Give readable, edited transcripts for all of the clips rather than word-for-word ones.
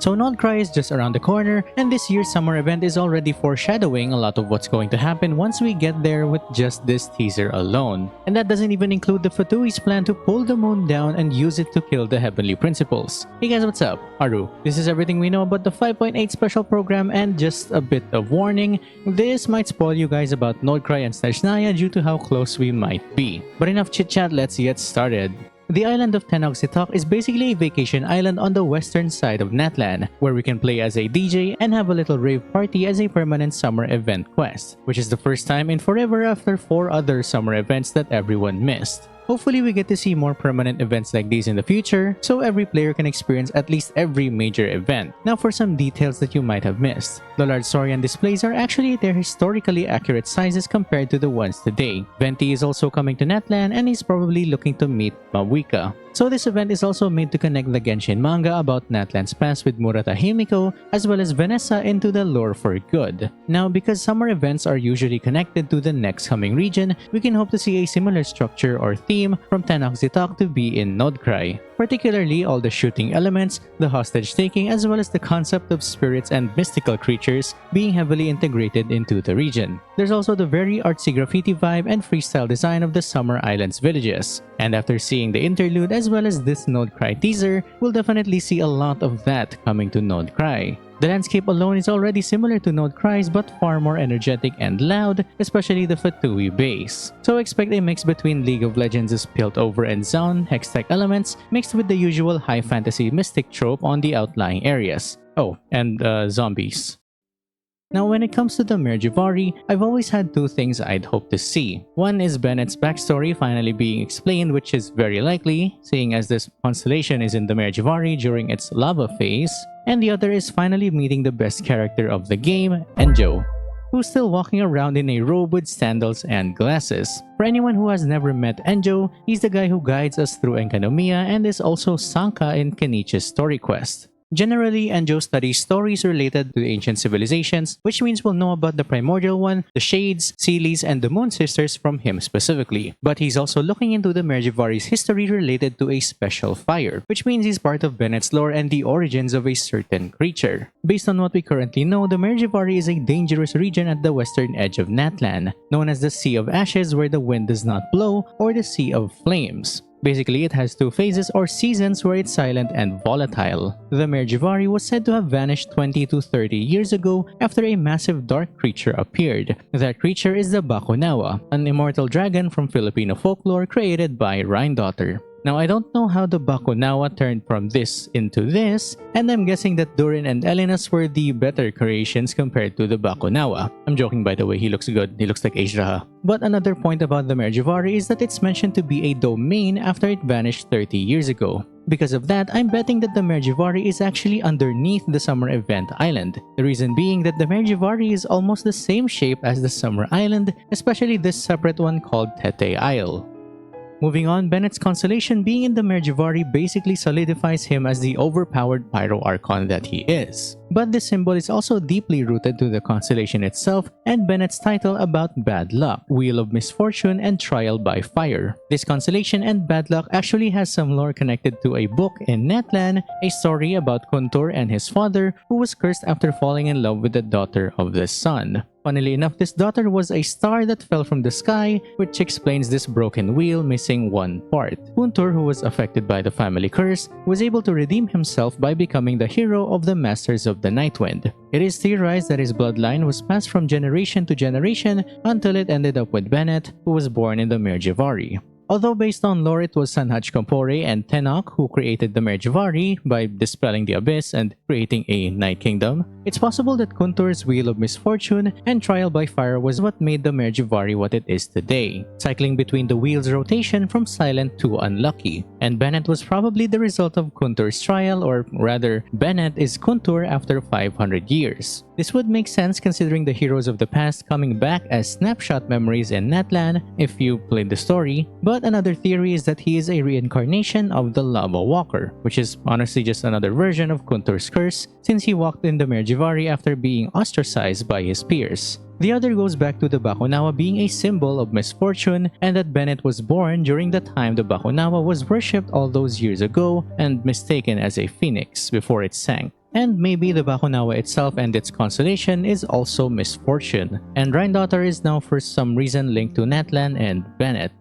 So Nod Krai is just around the corner, and this year's summer event is already foreshadowing a lot of what's going to happen once we get there with just this teaser alone. And that doesn't even include the Fatui's plan to pull the moon down and use it to kill the heavenly principles. Hey guys, what's up? Aru. This is everything we know about the 5.8 special program, and just a bit of warning, this might spoil you guys about Nod Krai and Snezhnaya due to how close we might be. But enough chit chat, let's get started. The island of Tenochzitoc is basically a vacation island on the western side of Natlan, where we can play as a DJ and have a little rave party as a permanent summer event quest, which is the first time in forever after 4 other summer events that everyone missed. Hopefully we get to see more permanent events like these in the future, so every player can experience at least every major event. Now for some details that you might have missed. The large Saurian displays are actually their historically accurate sizes compared to the ones today. Venti is also coming to Natlan and is probably looking to meet Mawika. So this event is also made to connect the Genshin manga about Natlan's past with Murata Himiko, as well as Vanessa into the lore for good. Now because summer events are usually connected to the next coming region, we can hope to see a similar structure or theme from Tenochzitoc to be in Nod Krai. Particularly all the shooting elements, the hostage taking, as well as the concept of spirits and mystical creatures being heavily integrated into the region. There's also the very artsy graffiti vibe and freestyle design of the Summer Islands villages. And after seeing the interlude as well as this Nod Krai teaser, we'll definitely see a lot of that coming to Nod Krai. The landscape alone is already similar to Nod Krai's but far more energetic and loud, especially the Fatui base. So expect a mix between League of Legends' Piltover and Zaun Hextech elements mixed with the usual high fantasy mystic trope on the outlying areas. Oh, and zombies. Now when it comes to the Mare Jivari, I've always had 2 things I'd hope to see. One is Bennett's backstory finally being explained, which is very likely, seeing as this constellation is in the Mare Jivari during its lava phase. And the other is finally meeting the best character of the game, Enjou, who's still walking around in a robe with sandals and glasses. For anyone who has never met Enjou, he's the guy who guides us through Enkanomiya and is also Sanka in Kenichi's story quest. Generally, Enjou studies stories related to ancient civilizations, which means we'll know about the primordial one, the Shades, Seelies, and the Moon Sisters from him specifically. But he's also looking into the Mare Jivari's history related to a special fire, which means he's part of Bennett's lore and the origins of a certain creature. Based on what we currently know, the Mare Jivari is a dangerous region at the western edge of Natlan, known as the Sea of Ashes where the wind does not blow, or the Sea of Flames. Basically, it has 2 phases or seasons where it's silent and volatile. The Mare Jivari was said to have vanished 20 to 30 years ago after a massive dark creature appeared. That creature is the Bakunawa, an immortal dragon from Filipino folklore created by Dottore. Now, I don't know how the Bakunawa turned from this into this, and I'm guessing that Durin and Elinas were the better creations compared to the Bakunawa. I'm joking, by the way, he looks good, he looks like Aishraha. But another point about the Mare Jivari is that it's mentioned to be a domain after it vanished 30 years ago. Because of that, I'm betting that the Mare Jivari is actually underneath the Summer Event Island. The reason being that the Mare Jivari is almost the same shape as the Summer Island, especially this separate one called Tete Isle. Moving on, Bennett's constellation being in the Mare Jivari basically solidifies him as the overpowered Pyro Archon that he is. But this symbol is also deeply rooted to the constellation itself and Bennett's title about bad luck, Wheel of Misfortune, and Trial by Fire. This constellation and bad luck actually has some lore connected to a book in Natlan, a story about Kuntur and his father who was cursed after falling in love with the daughter of the sun. Funnily enough, this daughter was a star that fell from the sky, which explains this broken wheel missing one part. Kuntur, who was affected by the family curse, was able to redeem himself by becoming the hero of the Masters of the Nightwind. It is theorized that his bloodline was passed from generation to generation until it ended up with Bennett, who was born in the Mare Jivari. Although based on lore, it was Sanhaj Kampore and Tenoch who created the Mare Jivari by dispelling the abyss and creating a Night Kingdom, it's possible that Kuntur's Wheel of Misfortune and Trial by Fire was what made the Mare Jivari what it is today, cycling between the wheel's rotation from silent to unlucky. And Bennett was probably the result of Kuntur's trial, or rather, Bennett is Kuntur after 500 years. This would make sense considering the heroes of the past coming back as snapshot memories in Natlan if you played the story, but another theory is that he is a reincarnation of the Lava Walker, which is honestly just another version of Kuntur's curse since he walked in the Mare Jivari after being ostracized by his peers. The other goes back to the Bakunawa being a symbol of misfortune and that Bennett was born during the time the Bakunawa was worshipped all those years ago and mistaken as a phoenix before it sank. And maybe the Bakunawa itself and its constellation is also misfortune, and Dottore is now for some reason linked to Natlan and Bennett.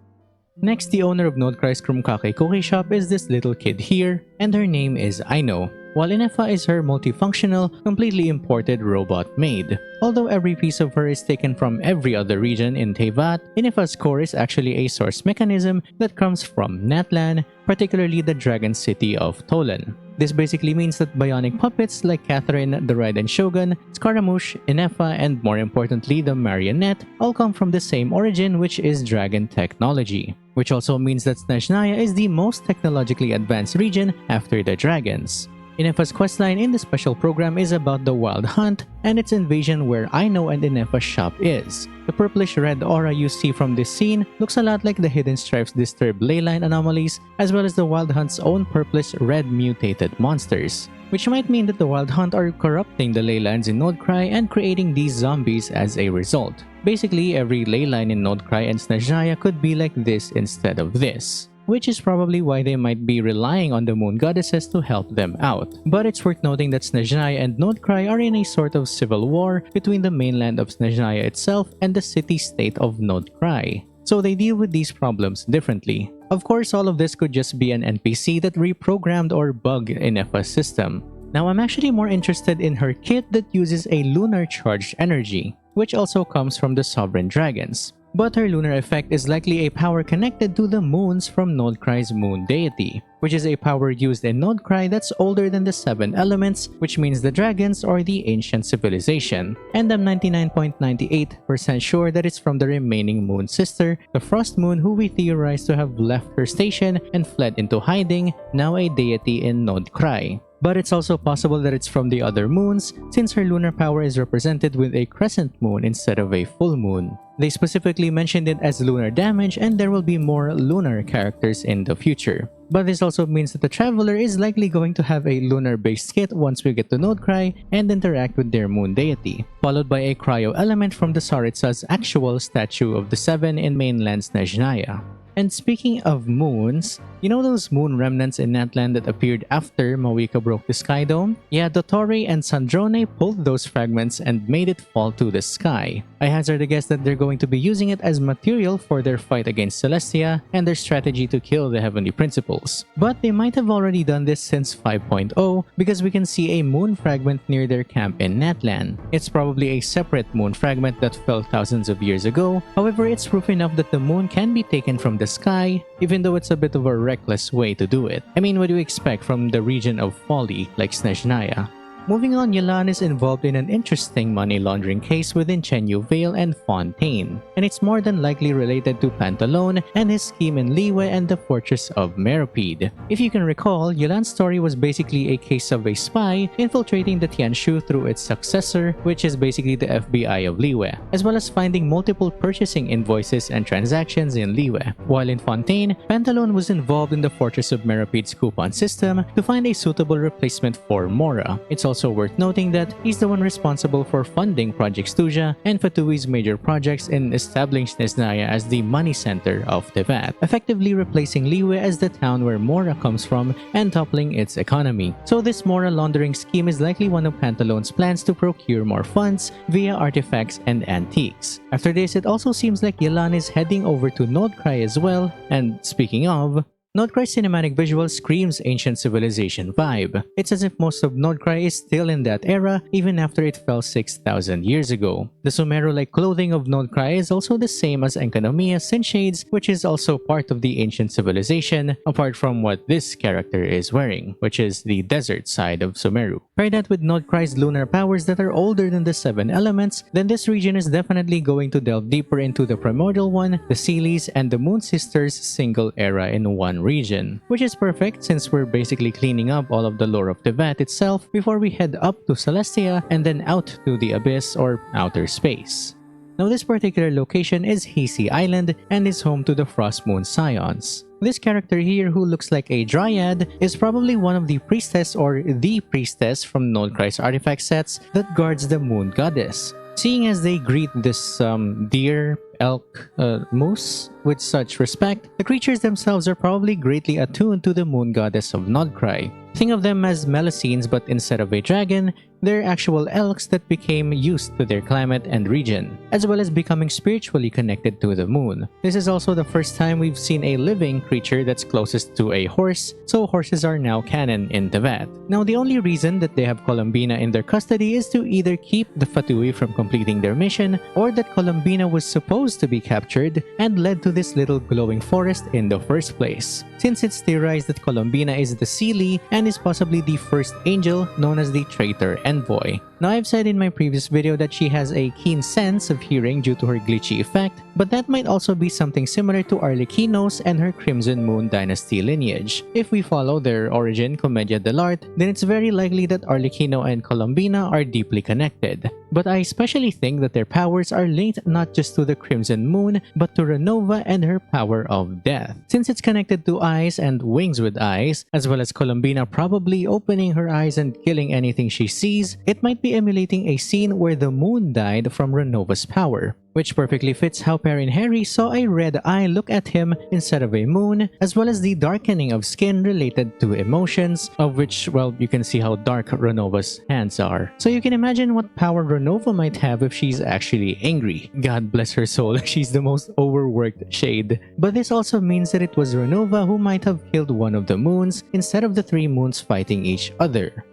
Next, the owner of Nod Krai's Krumkake Cookie Shop is this little kid here, and her name is Aino, while Ineffa is her multifunctional, completely imported robot maid. Although every piece of her is taken from every other region in Teyvat, Ineffa's core is actually a source mechanism that comes from Natlan, particularly the dragon city of Tolan. This basically means that bionic puppets like Catherine, the Raiden Shogun, Scaramouche, Ineffa, and more importantly the Marionette all come from the same origin, which is dragon technology. Which also means that Snezhnaya is the most technologically advanced region after the dragons. Ineffa's questline in the special program is about the Wild Hunt and its invasion where Aino and Ineffa's shop is. The purplish-red aura you see from this scene looks a lot like the Hidden Stripes disturbed leyline anomalies as well as the Wild Hunt's own purplish-red mutated monsters. Which might mean that the Wild Hunt are corrupting the leylines in Nod Krai and creating these zombies as a result. Basically, every leyline in Nod Krai and Snezhnaya could be like this instead of this. Which is probably why they might be relying on the moon goddesses to help them out. But it's worth noting that Snezhnaya and Nod Krai are in a sort of civil war between the mainland of Snezhnaya itself and the city-state of Nod Krai. So they deal with these problems differently. Of course, all of this could just be an NPC that reprogrammed or bugged Ineffa's system. Now I'm actually more interested in her kit that uses a lunar charged energy, which also comes from the Sovereign Dragons. But her lunar effect is likely a power connected to the moons from Nod Krai's moon deity, which is a power used in Nod Krai that's older than the 7 elements, which means the dragons or the ancient civilization. And I'm 99.98% sure that it's from the remaining moon sister, the Frostmoon, who we theorize to have left her station and fled into hiding, now a deity in Nod Krai. But it's also possible that it's from the other moons, since her lunar power is represented with a crescent moon instead of a full moon. They specifically mentioned it as lunar damage, and there will be more lunar characters in the future. But this also means that the Traveler is likely going to have a lunar-based kit once we get to Nod Krai and interact with their moon deity, followed by a cryo element from the Tsaritsa's actual statue of the 7 in mainland Snezhnaya. And speaking of moons, you know those moon remnants in Natlan that appeared after Mawika broke the Sky Dome? Yeah, Dottore and Sandrone pulled those fragments and made it fall to the sky. I hazard a guess that they're going to be using it as material for their fight against Celestia and their strategy to kill the Heavenly Principles. But they might have already done this since 5.0 because we can see a moon fragment near their camp in Natlan. It's probably a separate moon fragment that fell thousands of years ago, however it's proof enough that the moon can be taken from the sky, even though it's a bit of a reckless way to do it. I mean, what do you expect from the region of folly like Snezhnaya? Moving on, Yelan is involved in an interesting money laundering case within Chenyu Vale and Fontaine, and it's more than likely related to Pantalone and his scheme in Liyue and the Fortress of Meropide. If you can recall, Yelan's story was basically a case of a spy infiltrating the Tianshu through its successor, which is basically the FBI of Liyue, as well as finding multiple purchasing invoices and transactions in Liyue. While in Fontaine, Pantalone was involved in the Fortress of Meropide's coupon system to find a suitable replacement for Mora. It's also worth noting that he's the one responsible for funding Project Stuja and Fatui's major projects in establishing Snezhnaya as the money center of Teyvat, effectively replacing Liyue as the town where Mora comes from and toppling its economy. So this Mora laundering scheme is likely one of Pantalone's plans to procure more funds via artifacts and antiques. After this, it also seems like Yelan is heading over to Nod Krai as well, and speaking of, Nod Krai's cinematic visual screams ancient civilization vibe. It's as if most of Nod Krai is still in that era even after it fell 6,000 years ago. The Sumeru-like clothing of Nod Krai is also the same as Enkanomiya Sinshades, which is also part of the ancient civilization, apart from what this character is wearing, which is the desert side of Sumeru. Pair that with Nod Krai's lunar powers that are older than the 7 elements, then this region is definitely going to delve deeper into the Primordial One, the Sealies, and the Moon Sisters single era in one region, which is perfect since we're basically cleaning up all of the lore of Teyvat itself before we head up to Celestia and then out to the Abyss or outer space. Now this particular location is Hisi Island and is home to the Frostmoon Scions. This character here, who looks like a dryad, is probably one of the priestess or the priestess from Nod Krai's artifact sets that guards the moon goddess. Seeing as they greet this deer, elk, moose with such respect, the creatures themselves are probably greatly attuned to the moon goddess of Nod Krai. Think of them as Melusines, but instead of a dragon, they're actual elks that became used to their climate and region, as well as becoming spiritually connected to the moon. This is also the first time we've seen a living creature that's closest to a horse, so horses are now canon in Teyvat. Now, the only reason that they have Columbina in their custody is to either keep the Fatui from completing their mission, or that Columbina was supposed to be captured and led to this little glowing forest in the first place, since it's theorized that Columbina is the Seelie and is possibly the first angel known as the traitor envoy. Now, I've said in my previous video that she has a keen sense of hearing due to her glitchy effect, but that might also be something similar to Arlecchino's and her Crimson Moon dynasty lineage. If we follow their origin Commedia dell'arte, then it's very likely that Arlecchino and Columbina are deeply connected. But I especially think that their powers are linked not just to the Crimson Moon, but to Ronova and her power of death, since it's connected to eyes and wings with eyes, as well as Columbina probably opening her eyes and killing anything she sees. It might be emulating a scene where the moon died from Renova's power, which perfectly fits how Perrin Harry saw a red eye look at him instead of a moon, as well as the darkening of skin related to emotions, of which, well, you can see how dark Renova's hands are. So you can imagine what power Ronova might have if she's actually angry. God bless her soul, she's the most overworked shade. But this also means that it was Ronova who might have killed one of the moons instead of the three moons fighting each other.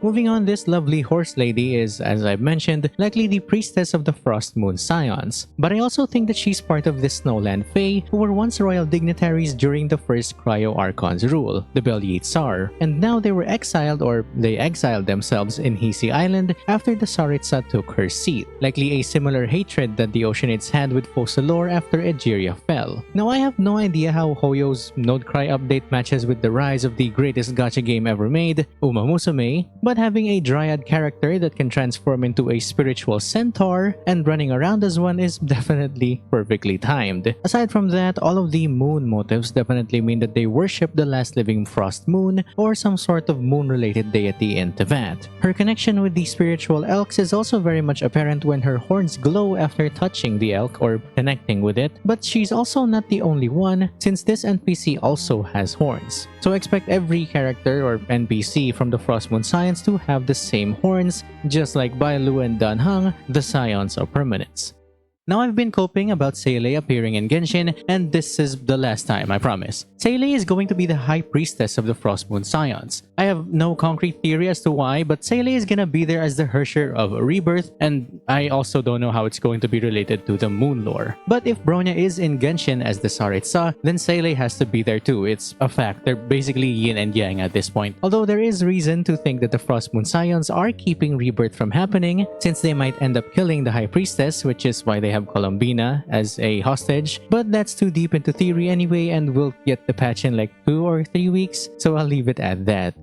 Moving on, this lovely horse lady is, as I've mentioned, likely the priestess of the Frostmoon Scions. But I also think that she's part of the Snowland Fae who were once royal dignitaries during the first Cryo Archon's rule, the Beliate Tsar, and now they were exiled, or they exiled themselves in Hisi Island after the Tsaritsa took her seat, likely a similar hatred that the Oceanids had with Focalors after Egeria fell. Now, I have no idea how Hoyo's Nod Krai update matches with the rise of the greatest gacha game ever made, Uma Musume, but having a dryad character that can transform into a spiritual centaur and running around as one is definitely perfectly timed. Aside from that, all of the moon motifs definitely mean that they worship the last living frost moon or some sort of moon-related deity in Teyvat. Her connection with the spiritual elks is also very much apparent when her horns glow after touching the elk or connecting with it, but she's also not the only one, since this NPC also has horns. So expect every character or NPC from the Frostmoon Scions to have the same horns, just like Bailu and Danhang, the Scions of Permanence. Now, I've been coping about Seilei appearing in Genshin, and this is the last time, I promise. Seilei is going to be the High Priestess of the Frostmoon Scions. I have no concrete theory as to why, but Seilei is gonna be there as the Hersher of Rebirth, and I also don't know how it's going to be related to the moon lore. But if Bronya is in Genshin as the Tsaritsa, then Seilei has to be there too. It's a fact. They're basically yin and yang at this point. Although there is reason to think that the Frostmoon Scions are keeping Rebirth from happening, since they might end up killing the High Priestess, which is why they have Columbina as a hostage, but that's too deep into theory anyway, and we'll get the patch in like 2 or 3 weeks, so I'll leave it at that.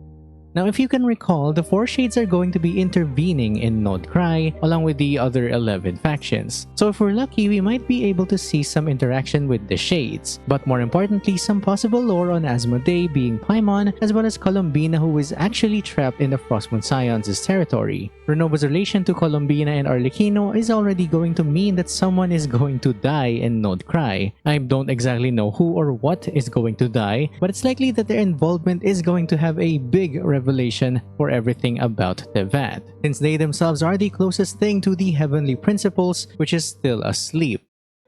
Now, if you can recall, the Four Shades are going to be intervening in Nod Krai along with the other 11 factions. So if we're lucky, we might be able to see some interaction with the Shades. But more importantly, some possible lore on Asmodee being Paimon, as well as Columbina, who is actually trapped in the Frostmoon Scions' territory. Renova's relation to Columbina and Arlecchino is already going to mean that someone is going to die in Nod Krai. I don't exactly know who or what is going to die, but it's likely that their involvement is going to have a big revelation for everything about Teyvat, since they themselves are the closest thing to the heavenly principles, which is still asleep.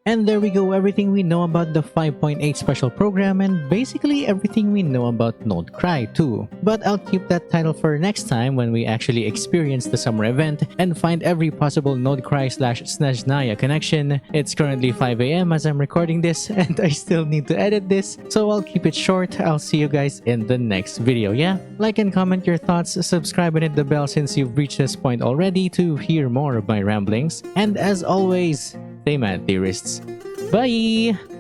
And there we go, everything we know about the 5.8 special program, and basically everything we know about Nod Krai too. But I'll keep that title for next time when we actually experience the summer event and find every possible Nod Krai / Snezhnaya connection. It's currently 5 AM as I'm recording this, and I still need to edit this, so I'll keep it short. I'll see you guys in the next video, yeah? Like and comment your thoughts, subscribe and hit the bell since you've reached this point already to hear more of my ramblings. And as always, stay mad, theorists. Bye!